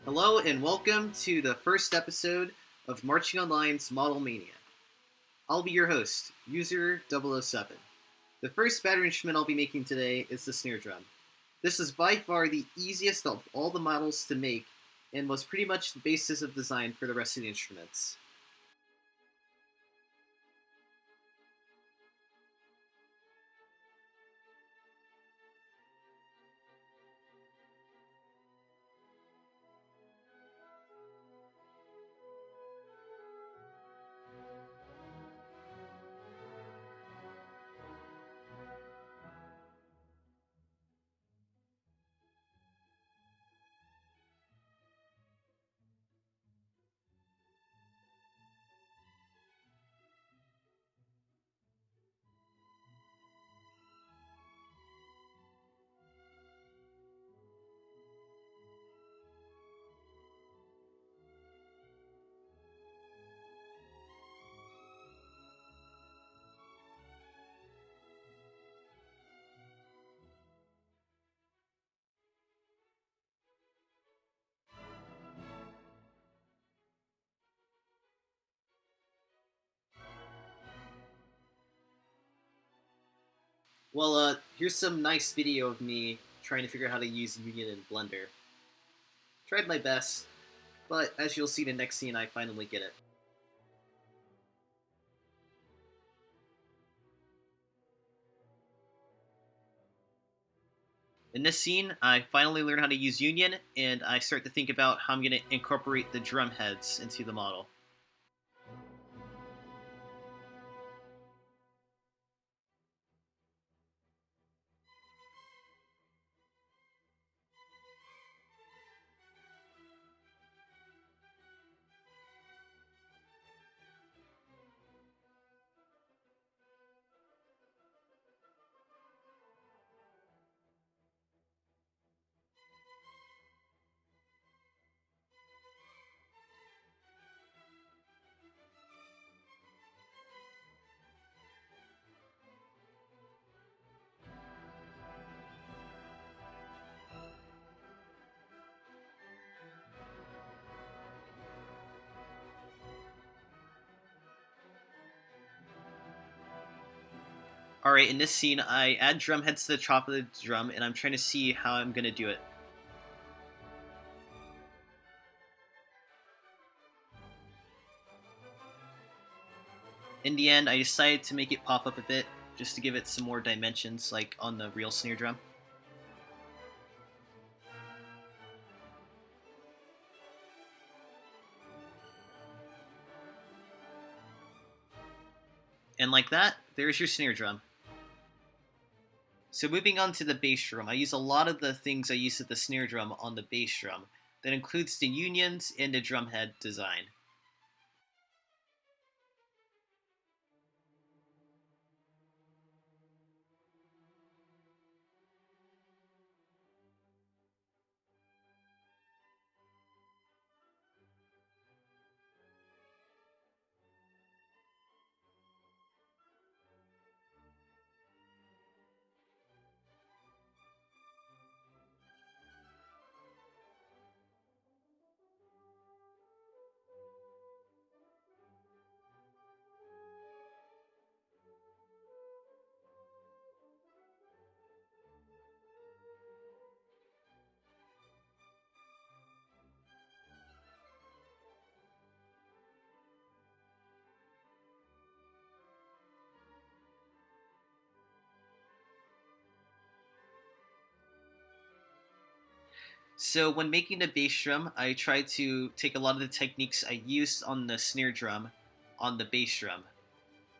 Hello and welcome to the first episode of Marching Online's Model Mania. I'll be your host, user 007. The first battery instrument I'll be making today is the snare drum. This is by far the easiest of all the models to make and was pretty much the basis of design for the rest of the instruments. Here's some nice video of me trying to figure out how to use Union in Blender. Tried my best, but as you'll see in the next scene, I finally get it. In this scene, I finally learn how to use Union, and I start to think about how I'm going to incorporate the drum heads into the model. Alright, in this scene, I add drum heads to the top of the drum, and I'm trying to see how I'm going to do it. In the end, I decided to make it pop up a bit, just to give it some more dimensions, like on the real snare drum. And like that, there's your snare drum. So moving on to the bass drum, I use a lot of the things I use with the snare drum on the bass drum. That includes the unions and the drum head design. So when making the bass drum, I try to take a lot of the techniques I used on the snare drum on the bass drum.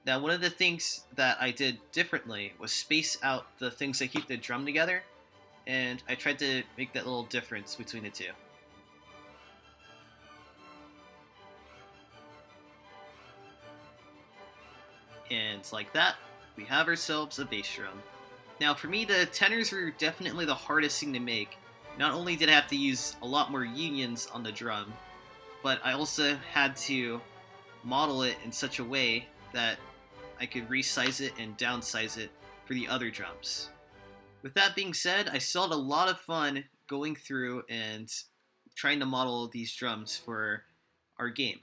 Now, one of the things that I did differently was space out the things that keep the drum together, and I tried to make that little difference between the two. And like that, we have ourselves a bass drum. Now, for me, the tenors were definitely the hardest thing to make. Not only did I have to use a lot more unions on the drum, but I also had to model it in such a way that I could resize it and downsize it for the other drums. With that being said, I still had a lot of fun going through and trying to model these drums for our game.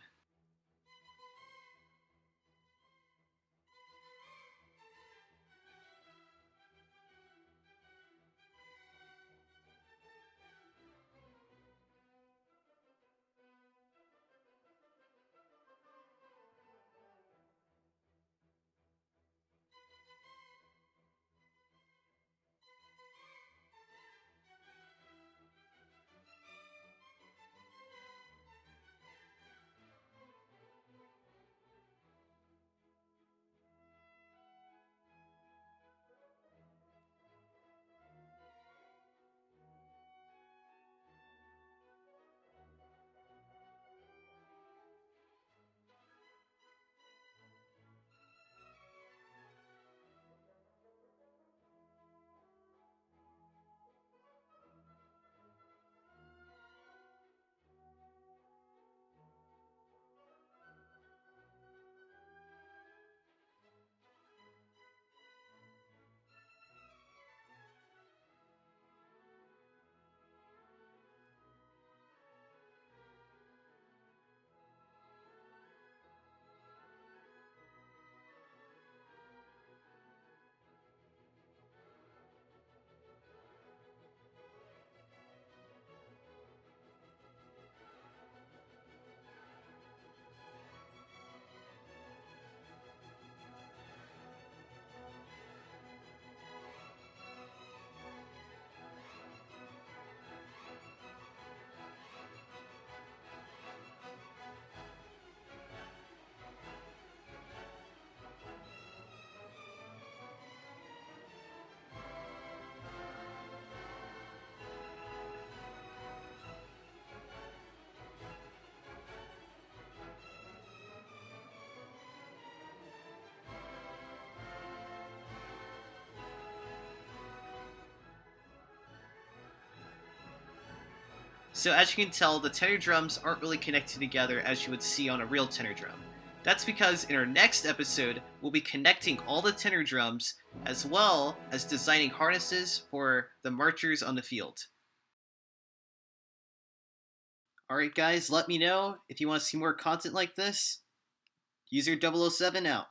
So as you can tell, the tenor drums aren't really connected together as you would see on a real tenor drum. That's because in our next episode, we'll be connecting all the tenor drums as well as designing harnesses for the marchers on the field. Alright guys, let me know if you want to see more content like this. User 007 out.